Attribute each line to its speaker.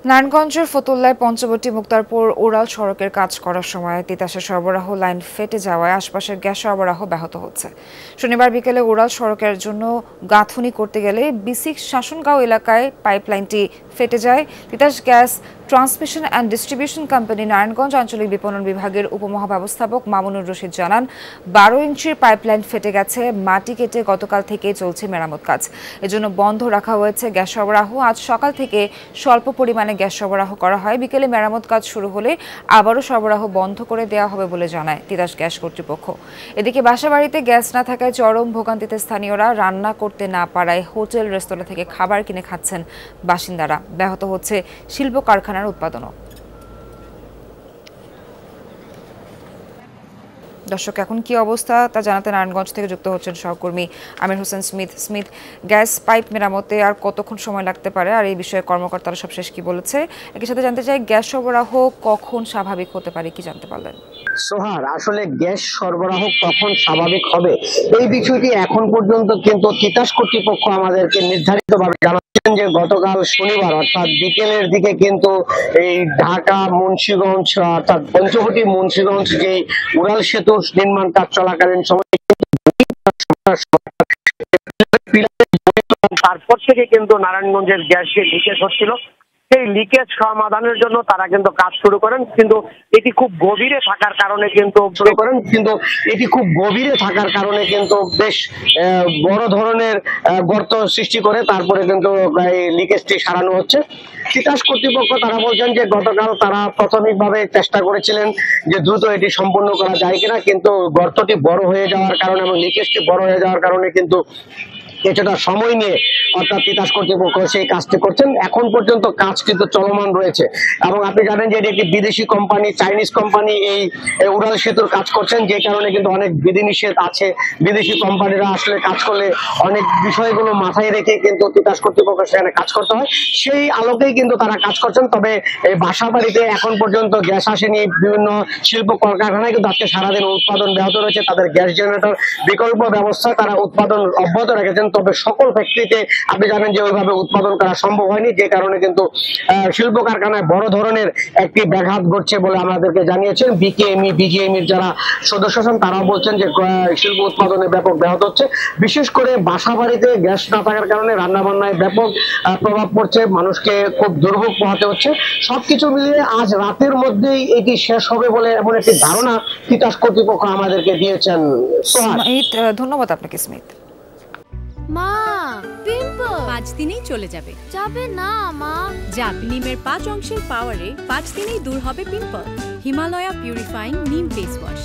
Speaker 1: নারায়ণগঞ্জের ফতুল্লায় পঞ্চবটি মুক্তারপুর উড়াল সড়কের কাজ করার সময় তিতাসের সরবরাহ লাইন ফেটে যাওয়ায় আশপাশের গ্যাস সরবরাহ ব্যাহত হচ্ছে। শনিবার বিকেলে উড়াল সড়কের জন্য গাঁথুনি করতে গেলে বিসিক শাসনগাঁও এলাকায় পাইপলাইনটি ফেটে যায়। Titas gas transmission and distribution company Narayanganj আঞ্চলিক বিপণন বিভাগের উপমহাব্যবস্থাপক মামুনুর রশিদ জানান, 12 ইঞ্চির পাইপলাইন ফেটে গেছে। মাটি কেটে গতকাল থেকেই চলছে মেরামত কাজ, এজন্য বন্ধ রাখা হয়েছে গ্যাস সরবরাহ। আজ সকাল থেকে স্বল্প পরিমাণে গ্যাস সরবরাহ করা হয়। বিকেলে মেরামত কাজ শুরু হলে আবারও সরবরাহ বন্ধ করে দেওয়া হবে বলে জানায় তিতাস গ্যাস কর্তৃপক্ষ। এদিকে বাসাবাড়িতে গ্যাস না থাকায় চরম ভোগান্তিতে স্থানীয়রা, রান্না করতে না পারায় হোটেল রেস্তোরাঁ থেকে খাবার কিনে খাচ্ছেন বাসিন্দারা। ব্যাহত হচ্ছে শিল্প কারখানার উৎপাদনও। দর্শক, এখন কি অবস্থা তা জানাতে নারায়ণগঞ্জ থেকে যুক্ত হচ্ছেন সহকর্মী Amir Hossain Smith. Gas pipe মেরামতে আর কতক্ষণ সময় লাগতে পারে, আর এই বিষয়ে কর্মকর্তারা সবশেষ কি বলেছে? একই সাথে জানতে চাই, গ্যাস সরবরাহ কখন স্বাভাবিক হতে পারে, কি জানতে পারলেন?
Speaker 2: সোহার, আসলে গ্যাস সরবরাহ কখন স্বাভাবিক হবে এই বিষয়টি এখন পর্যন্ত কিন্তু তিতাস কর্তৃপক্ষ আমাদেরকে নির্ধারিতভাবে জানাচ্ছেন যে গতকাল শনিবার অর্থাৎ বিকেলের দিকে কিন্তু এই ঢাকা মুন্সিগঞ্জ অর্থাৎ পঞ্চবটি মুন্সিগঞ্জ যে উড়াল সেতু নির্মাণ কাজ চলাকালীন সময় তারপর থেকে কিন্তু নারায়ণগঞ্জের গ্যাস যে লিকেজ হচ্ছিল, সেই লিকেজ সমাধানের জন্য তারা কিন্তু কাজ শুরু করেন, কিন্তু এটি খুব গভীরে থাকার কারণে কিন্তু বেশ বড় ধরনের গর্ত সৃষ্টি করে তারপরে কিন্তু এই লিকেজটি সারানো হচ্ছে। তিতাস কর্তৃপক্ষ তারা বলছেন যে গতকাল তারা প্রাথমিকভাবে চেষ্টা করেছিলেন যে দ্রুত এটি সম্পূর্ণ করা যায় কিনা, কিন্তু গর্তটি বড় হয়ে যাওয়ার কারণে এবং লিকেজটি বড় হয়ে যাওয়ার কারণে কিন্তু কিছুটা সময় নিয়ে অর্থাৎ তিতাস কর্তৃপক্ষ সেই কাজটি করছেন। এখন পর্যন্ত কাজ কিন্তু চলমান রয়েছে এবং আপনি জানেন যে এটি একটি বিদেশি কোম্পানি, চাইনিজ কোম্পানি এই উড়াল সেতুর কাজ করছেন, যে কারণে কিন্তু অনেক বিধিনিষেধ আছে। বিদেশি কোম্পানিরা আসলে কাজ করলে অনেক বিষয়গুলো মাথায় রেখে কিন্তু তিতাস কর্তৃপক্ষ সেখানে কাজ করতে হয়, সেই আলোকেই কিন্তু তারা কাজ করছেন। তবে এই বাসা বাড়িতে এখন পর্যন্ত গ্যাস আসেনি। বিভিন্ন শিল্প কলকারখানায় কিন্তু আজকে সারাদিন উৎপাদন ব্যাহত রয়েছে, তাদের গ্যাস জেনারেটর বিকল্প ব্যবস্থা তারা উৎপাদন অব্যাহত রেখেছেন। তবে সকল ফ্যাক্টরিতে আপনি জানেন যে ওইভাবে উৎপাদন করা সম্ভব হয়নি, যে কারণে কিন্তু শিল্প কারখানায় বড় ধরনের একটি ব্যাঘাত ঘটছে বলে আমাদেরকে জানিয়েছেন বিজিএমইর যারা সদস্য আছেন। তারাও বলছেন যে শিল্প উৎপাদনে ব্যাপক ব্যাহত হচ্ছে। বিশেষ করে বাসা বাড়িতে গ্যাস না থাকার কারণে রান্না বান্নায় ব্যাপক প্রভাব পড়ছে, মানুষকে খুব দুর্ভোগ পোহাতে হচ্ছে। সবকিছু মিলিয়ে আজ রাতের মধ্যেই এটি শেষ হবে বলে এমন একটি ধারণা তিতাস কর্তৃপক্ষ আমাদেরকে দিয়েছেন।
Speaker 1: ধন্যবাদ আপনাকে স্মিথ।
Speaker 3: মা, পিম্পল
Speaker 4: 5 দিনেই চলে যাবে।
Speaker 3: যাবে না মা।
Speaker 4: যাক, নিমের 5 অংশের পাওয়ারে 5 দিনেই দূর হবে পিম্পল। হিমালয়া পিউরিফাইং নিম ফেস ওয়াশ।